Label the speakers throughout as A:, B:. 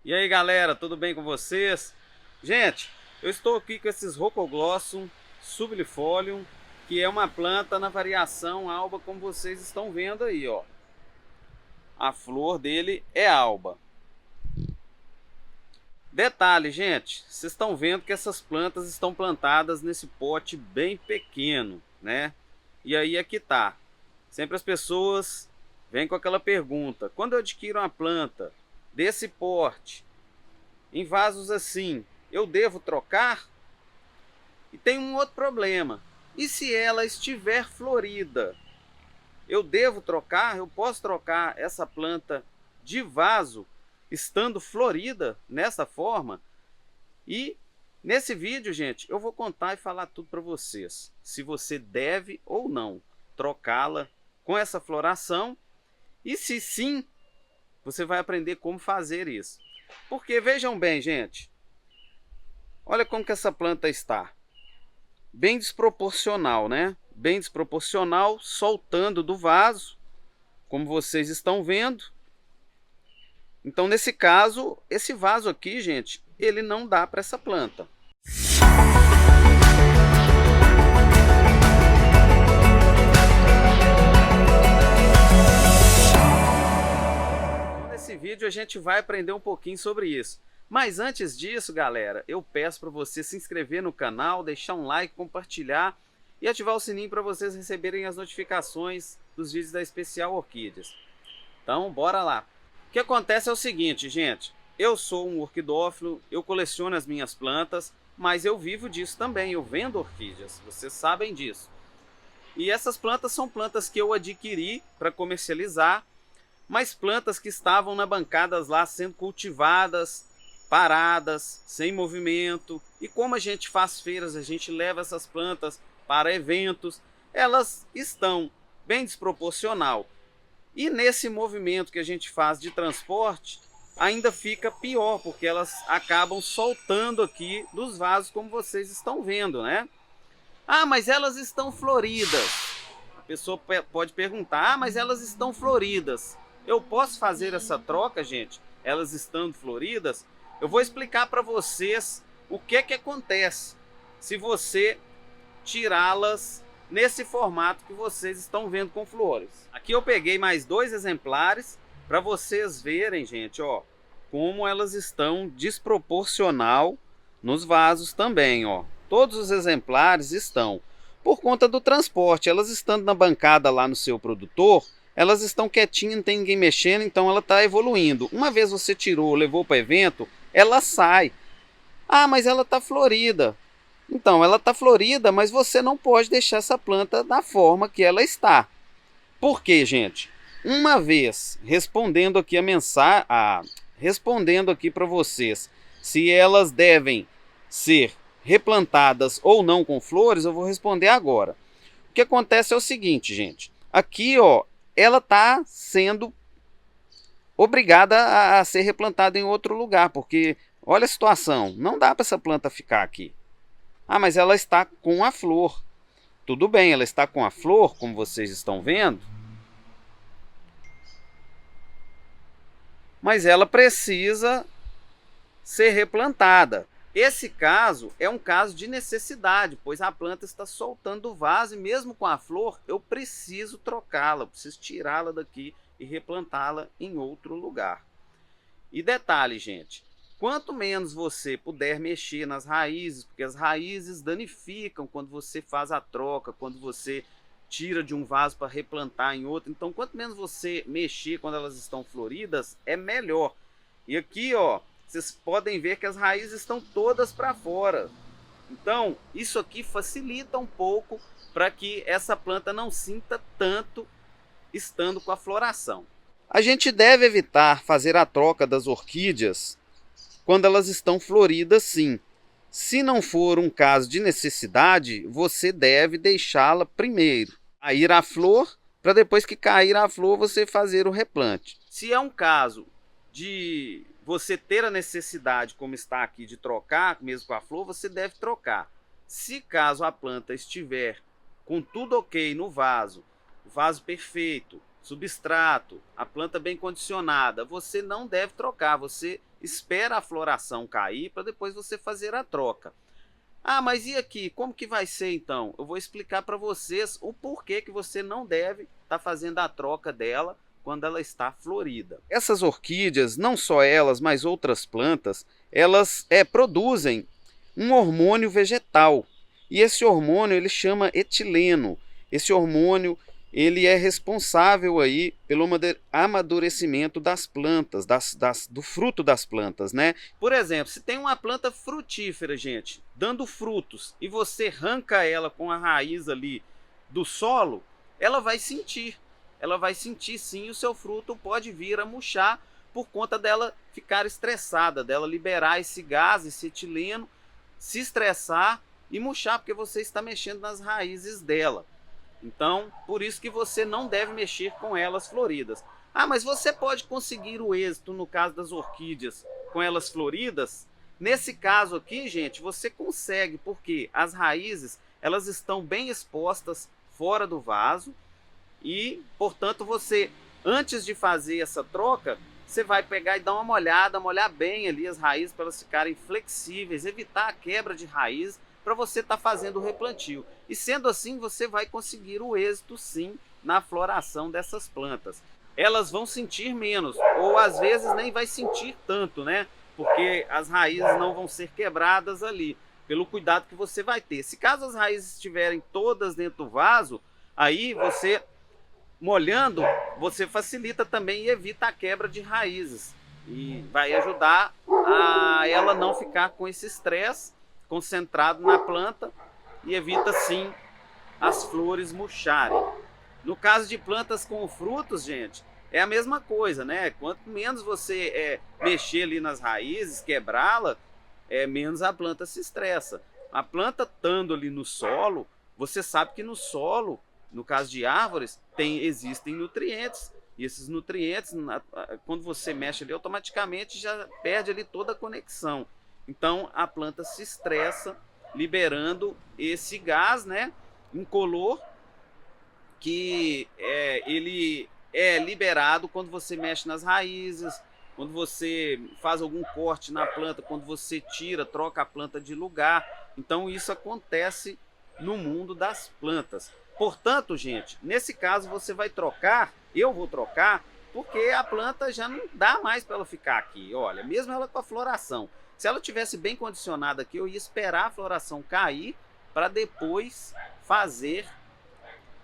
A: E aí galera, tudo bem com vocês? Gente, eu estou aqui com esses Rocoglossum sublifolium, que é uma planta na variação alba, como vocês estão vendo aí, ó. A flor dele é alba. Detalhe, gente, vocês estão vendo que essas plantas estão plantadas nesse pote bem pequeno, né? E aí é que tá. Sempre as pessoas vêm com aquela pergunta: quando eu adquiro uma planta desse porte, em vasos assim, eu devo trocar? E tem um outro problema: e se ela estiver florida? Eu devo trocar? Eu posso trocar essa planta de vaso estando florida nessa forma? E nesse vídeo, gente, eu vou contar e falar tudo para vocês. Se você deve ou não trocá-la com essa floração, e se sim, você vai aprender como fazer isso. Porque vejam bem, gente, olha como que essa planta está. Bem desproporcional, né? Bem desproporcional, soltando do vaso, como vocês estão vendo. Então, nesse caso, esse vaso aqui, gente, ele não dá para essa planta. Nesse vídeo a gente vai aprender um pouquinho sobre isso. Mas antes disso, galera, eu peço para você se inscrever no canal, deixar um like, compartilhar e ativar o sininho para vocês receberem as notificações dos vídeos da Especial Orquídeas. Então, bora lá. O que acontece é o seguinte, gente. Eu sou um orquidófilo, eu coleciono as minhas plantas, mas eu vivo disso também, eu vendo orquídeas, vocês sabem disso. E essas plantas são plantas que eu adquiri para comercializar, mas plantas que estavam na bancadas lá sendo cultivadas, paradas, sem movimento. E como a gente faz feiras, a gente leva essas plantas para eventos, elas estão bem desproporcional. E nesse movimento que a gente faz de transporte, ainda fica pior, porque elas acabam soltando aqui dos vasos, como vocês estão vendo, né? Ah, mas elas estão floridas. A pessoa pode perguntar: ah, mas elas estão floridas. Eu posso fazer essa troca, gente? Elas estando floridas? Eu vou explicar para vocês o que acontece se você tirá-las nesse formato que vocês estão vendo com flores. Aqui eu peguei mais 2 exemplares para vocês verem, gente, ó, como elas estão desproporcional nos vasos também, ó. Todos os exemplares estão. Por conta do transporte, elas estando na bancada lá no seu produtor, elas estão quietinhas, não tem ninguém mexendo, então ela está evoluindo. Uma vez você tirou, levou para evento, ela sai. Ah, mas ela está florida. Então, ela está florida, mas você não pode deixar essa planta da forma que ela está. Por quê, gente? Uma vez respondendo aqui a mensagem, respondendo aqui para vocês, se elas devem ser replantadas ou não com flores, eu vou responder agora. O que acontece é o seguinte, gente. Aqui, ó, ela está sendo obrigada a ser replantada em outro lugar, porque olha a situação, não dá para essa planta ficar aqui. Ah, mas ela está com a flor. Tudo bem, ela está com a flor, como vocês estão vendo, mas ela precisa ser replantada. Esse caso é um caso de necessidade, pois a planta está soltando o vaso e mesmo com a flor eu preciso trocá-la, preciso tirá-la daqui e replantá-la em outro lugar. E detalhe, gente, quanto menos você puder mexer nas raízes, porque as raízes danificam quando você faz a troca, quando você tira de um vaso para replantar em outro. Então, quanto menos você mexer quando elas estão floridas, é melhor. E aqui, ó, vocês podem ver que as raízes estão todas para fora. Então, isso aqui facilita um pouco para que essa planta não sinta tanto estando com a floração. A gente deve evitar fazer a troca das orquídeas quando elas estão floridas, sim. Se não for um caso de necessidade, você deve deixá-la primeiro cair a flor, para depois que cair a flor você fazer o replante. Se é um caso de você ter a necessidade, como está aqui, de trocar mesmo com a flor, você deve trocar. Se caso a planta estiver com tudo ok no vaso, o vaso perfeito, substrato, a planta bem condicionada, você não deve trocar, você espera a floração cair para depois você fazer a troca. Ah, mas e aqui? Como que vai ser então? Eu vou explicar para vocês o porquê que você não deve estar fazendo a troca dela quando ela está florida. Essas orquídeas, não só elas, mas outras plantas, elas produzem um hormônio vegetal. E esse hormônio ele chama etileno. Esse hormônio ele é responsável aí pelo amadurecimento das plantas, do fruto das plantas, né? Por exemplo, se tem uma planta frutífera, gente, dando frutos, e você arranca ela com a raiz ali do solo, ela vai sentir sim, o seu fruto pode vir a murchar por conta dela ficar estressada, dela liberar esse gás, esse etileno, se estressar e murchar, porque você está mexendo nas raízes dela. Então, por isso que você não deve mexer com elas floridas. Ah, mas você pode conseguir o êxito no caso das orquídeas com elas floridas? Nesse caso aqui, gente, você consegue, porque as raízes elas estão bem expostas fora do vaso e, portanto, você, antes de fazer essa troca, você vai pegar e dar uma molhada, molhar bem ali as raízes para elas ficarem flexíveis, evitar a quebra de raiz, para você estar fazendo o replantio. E sendo assim, você vai conseguir o êxito sim na floração dessas plantas. Elas vão sentir menos, ou às vezes nem vai sentir tanto, né? Porque as raízes não vão ser quebradas ali, pelo cuidado que você vai ter. Se caso as raízes estiverem todas dentro do vaso, aí você, molhando, você facilita também e evita a quebra de raízes. E vai ajudar a ela não ficar com esse estresse concentrado na planta e evita sim as flores murcharem. No caso de plantas com frutos, gente, é a mesma coisa, né? Quanto menos você mexer ali nas raízes, quebrá-la, menos a planta se estressa. A planta estando ali no solo, você sabe que no solo, no caso de árvores, existem nutrientes. E esses nutrientes, quando você mexe ali, automaticamente já perde ali toda a conexão. Então a planta se estressa, liberando esse gás, né, incolor, que ele é liberado quando você mexe nas raízes, quando você faz algum corte na planta, quando você troca a planta de lugar. Então isso acontece no mundo das plantas. Portanto, gente, nesse caso você vai trocar, eu vou trocar, porque a planta já não dá mais para ela ficar aqui. Olha, mesmo ela com a floração. Se ela tivesse bem condicionada aqui, eu ia esperar a floração cair para depois fazer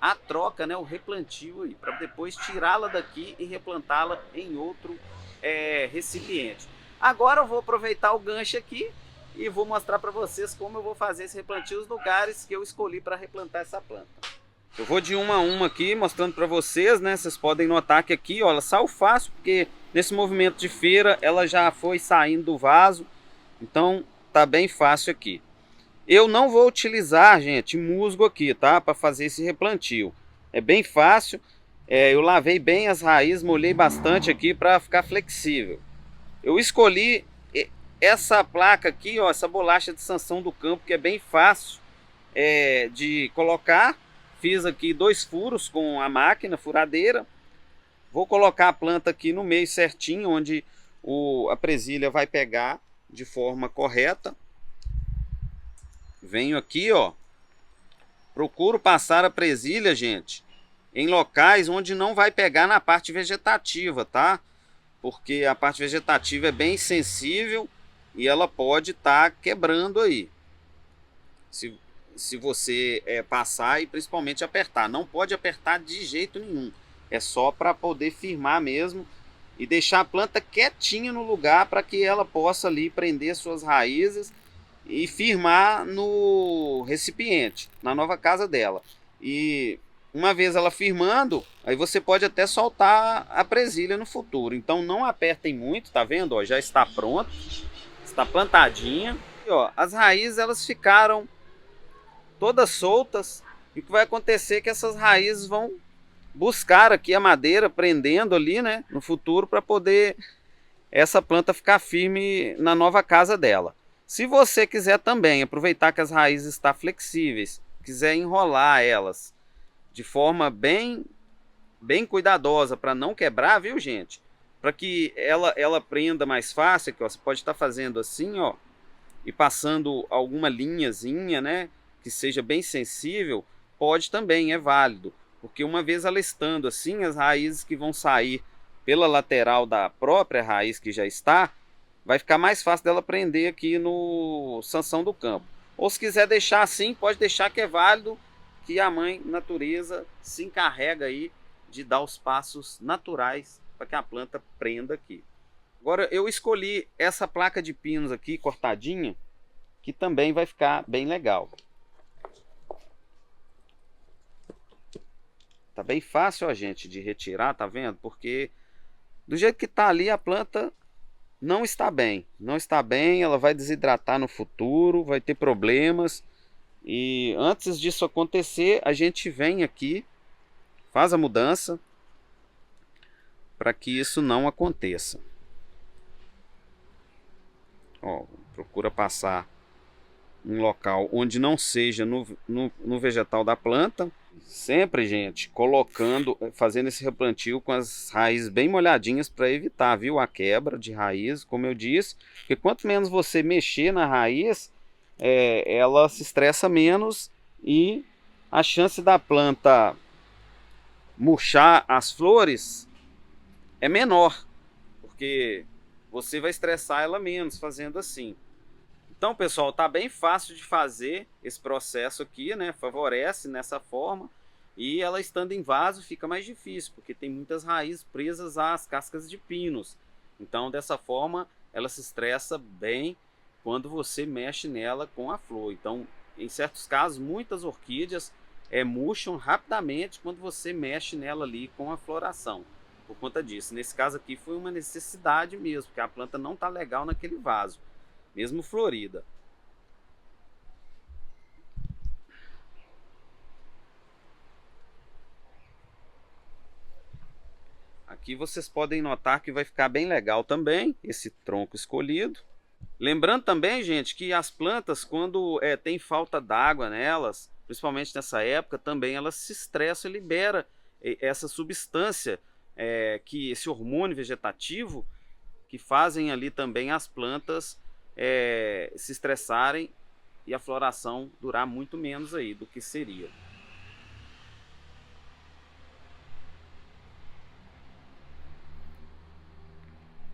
A: a troca, né, o replantio aí, para depois tirá-la daqui e replantá-la em outro recipiente. Agora eu vou aproveitar o gancho aqui e vou mostrar para vocês como eu vou fazer esse replantio, os lugares que eu escolhi para replantar essa planta. Eu vou de uma a uma aqui mostrando para vocês, né? Vocês podem notar que aqui, ó, ela saiu fácil, porque nesse movimento de feira ela já foi saindo do vaso. Então tá bem fácil aqui. Eu não vou utilizar, gente, musgo aqui, tá? Para fazer esse replantio. É bem fácil. Eu lavei bem as raízes, molhei bastante aqui para ficar flexível. Eu escolhi essa placa aqui, ó, essa bolacha de Sansão do Campo, que é bem fácil de colocar. Fiz aqui 2 furos com a máquina furadeira. Vou colocar a planta aqui no meio certinho, onde a presilha vai pegar de forma correta. Venho aqui, ó, procuro passar a presilha, gente, em locais onde não vai pegar na parte vegetativa, tá? Porque a parte vegetativa é bem sensível e ela pode estar quebrando aí. Se você passar e principalmente apertar. Não pode apertar de jeito nenhum. É só para poder firmar mesmo e deixar a planta quietinha no lugar para que ela possa ali prender suas raízes e firmar no recipiente, na nova casa dela. E uma vez ela firmando, aí você pode até soltar a presilha no futuro. Então não apertem muito, tá vendo? Ó, já está pronto, está plantadinha. E, ó, as raízes elas ficaram todas soltas. E o que vai acontecer é que essas raízes vão buscar aqui a madeira, prendendo ali, né, no futuro, para poder essa planta ficar firme na nova casa dela. Se você quiser também aproveitar que as raízes estão flexíveis, quiser enrolar elas de forma bem cuidadosa para não quebrar, viu, gente? para que ela prenda mais fácil, aqui, ó, você pode estar fazendo assim, ó, e passando alguma linhazinha, né, que seja bem sensível, pode também, é válido, porque uma vez ela estando assim, as raízes que vão sair pela lateral da própria raiz que já está, vai ficar mais fácil dela prender aqui no sanção do campo. Ou se quiser deixar assim, pode deixar que é válido, que a mãe natureza se encarrega aí de dar os passos naturais para que a planta prenda aqui. Agora eu escolhi essa placa de pinos aqui cortadinha, que também vai ficar bem legal. Tá bem fácil, ó, gente, de retirar, tá vendo? Porque do jeito que tá ali a planta não está bem. Não está bem, ela vai desidratar no futuro, vai ter problemas. E antes disso acontecer, a gente vem aqui, faz a mudança para que isso não aconteça. Ó, procura passar um local onde não seja no vegetal da planta. Sempre, gente, fazendo esse replantio com as raízes bem molhadinhas para evitar, viu, a quebra de raiz, como eu disse. Porque quanto menos você mexer na raiz, ela se estressa menos e a chance da planta murchar as flores é menor, porque você vai estressar ela menos fazendo assim. Então, pessoal, tá bem fácil de fazer esse processo aqui, né? Favorece nessa forma. E ela estando em vaso fica mais difícil, porque tem muitas raízes presas às cascas de pinos. Então, dessa forma, ela se estressa bem quando você mexe nela com a flor. Então, em certos casos, muitas orquídeas murcham rapidamente quando você mexe nela ali com a floração. Por conta disso. Nesse caso aqui foi uma necessidade mesmo, porque a planta não tá legal naquele vaso, mesmo florida. Aqui vocês podem notar que vai ficar bem legal também esse tronco escolhido. Lembrando também, gente, que as plantas, quando tem falta d'água nelas, principalmente nessa época, também elas se estressam e libera essa substância, que esse hormônio vegetativo, que fazem ali também as plantas se estressarem e a floração durar muito menos aí do que seria.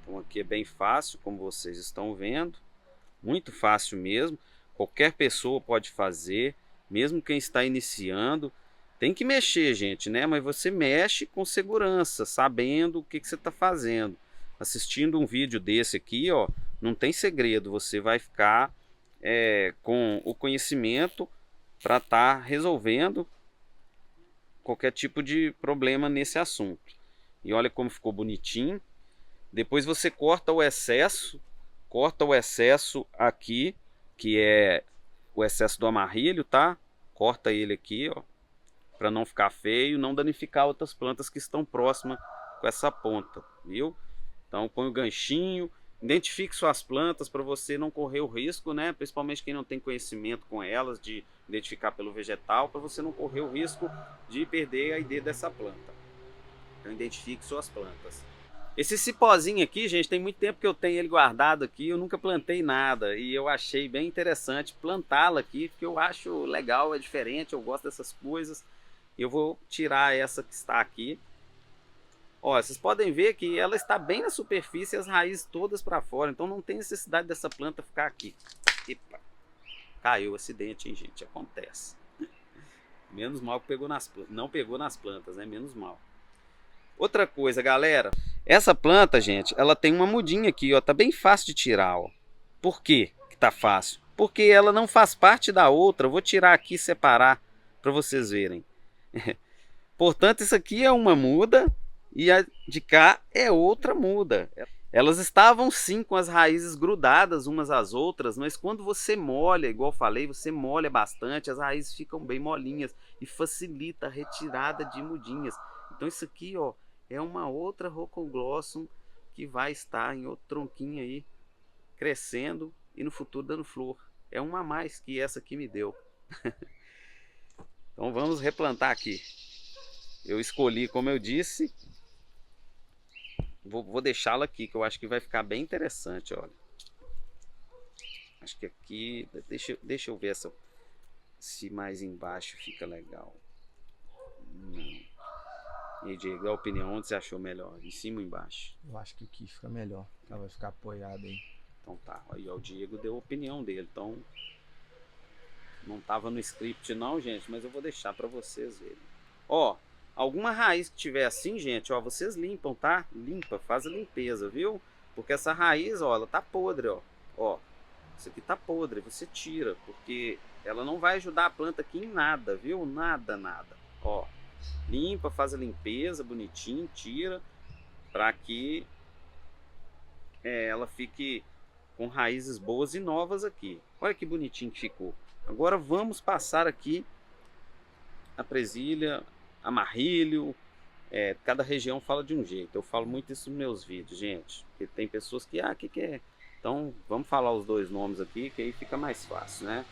A: Então aqui é bem fácil, como vocês estão vendo, muito fácil mesmo, qualquer pessoa pode fazer, mesmo quem está iniciando. Tem que mexer, gente, né? Mas você mexe com segurança, sabendo o que você está fazendo. Assistindo um vídeo desse aqui, ó, não tem segredo, você vai ficar com o conhecimento para estar resolvendo qualquer tipo de problema nesse assunto. E olha como ficou bonitinho. Depois você corta o excesso aqui, que é o excesso do amarrilho, tá? Corta ele aqui, ó, para não ficar feio, não danificar outras plantas que estão próximas com essa ponta, viu? Então põe o ganchinho, identifique suas plantas para você não correr o risco, né? Principalmente quem não tem conhecimento com elas, de identificar pelo vegetal, para você não correr o risco de perder a ideia dessa planta. Então identifique suas plantas. Esse cipózinho aqui, gente, tem muito tempo que eu tenho ele guardado aqui, eu nunca plantei nada e eu achei bem interessante plantá-lo aqui, porque eu acho legal, é diferente, eu gosto dessas coisas. Eu vou tirar essa que está aqui. Ó, vocês podem ver que ela está bem na superfície e as raízes todas para fora, então não tem necessidade dessa planta ficar aqui. Epa, caiu o acidente, hein, gente, acontece. Menos mal que pegou nas plantas, não pegou nas plantas, né, menos mal. Outra coisa, galera, essa planta, gente, ela tem uma mudinha aqui, ó, tá bem fácil de tirar, ó. Por quê que tá fácil? Porque ela não faz parte da outra. Eu vou tirar aqui e separar para vocês verem. Portanto, isso aqui é uma muda e a de cá é outra muda. Elas estavam sim com as raízes grudadas umas às outras, mas quando você molha, igual eu falei, você molha bastante, as raízes ficam bem molinhas e facilita a retirada de mudinhas. Então isso aqui, ó, é uma outra Rhocoglossum que vai estar em outro tronquinho aí, crescendo e no futuro dando flor. É uma a mais que essa aqui me deu. Então vamos replantar aqui. Eu escolhi, como eu disse, Vou deixá-la aqui, que eu acho que vai ficar bem interessante, olha. Acho que aqui, deixa eu ver se mais embaixo fica legal. Não. E aí, Diego, a opinião, onde você achou melhor? Em cima ou embaixo?
B: Eu acho que aqui fica melhor. Ela vai ficar apoiada aí.
A: Então tá, aí ó, o Diego deu a opinião dele, então não tava no script não, gente, mas eu vou deixar para vocês verem. Ó, alguma raiz que tiver assim, gente, ó, vocês limpam, tá? Limpa, faz a limpeza, viu? Porque essa raiz, ó, ela tá podre, ó. Ó, isso aqui tá podre, você tira, porque ela não vai ajudar a planta aqui em nada, viu? Nada, nada. Ó, limpa, faz a limpeza bonitinho, tira, para que ela fique com raízes boas e novas aqui. Olha que bonitinho que ficou. Agora vamos passar aqui a presilha, amarrilho. Cada região fala de um jeito. Eu falo muito isso nos meus vídeos, gente. Porque tem pessoas que, que é? Então vamos falar os dois nomes aqui, que aí fica mais fácil, né?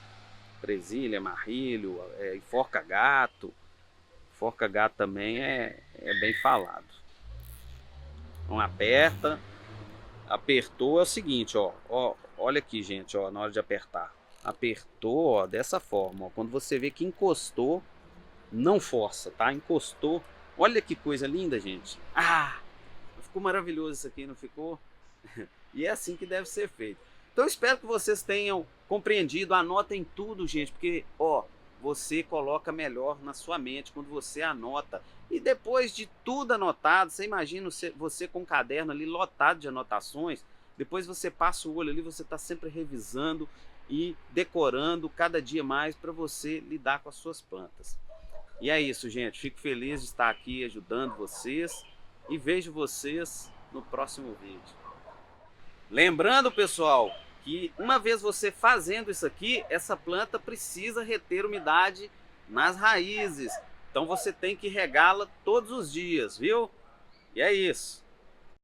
A: Presilha, amarrilho, enforca gato. Enforca gato também é bem falado. Então aperta. Apertou é o seguinte, ó, olha aqui, gente, ó, na hora de apertar. Apertou, ó, dessa forma, ó, quando você vê que encostou, não força, tá? Encostou. Olha que coisa linda, gente. Ficou maravilhoso isso aqui, não ficou? E é assim que deve ser feito. Então espero que vocês tenham compreendido, anotem tudo, gente, porque, ó, você coloca melhor na sua mente quando você anota. E depois de tudo anotado, você imagina você com um caderno ali lotado de anotações, depois você passa o olho ali, você está sempre revisando e decorando cada dia mais para você lidar com as suas plantas. E é isso, gente. Fico feliz de estar aqui ajudando vocês e vejo vocês no próximo vídeo. Lembrando, pessoal, que uma vez você fazendo isso aqui, essa planta precisa reter umidade nas raízes. Então você tem que regá-la todos os dias, viu? E é isso.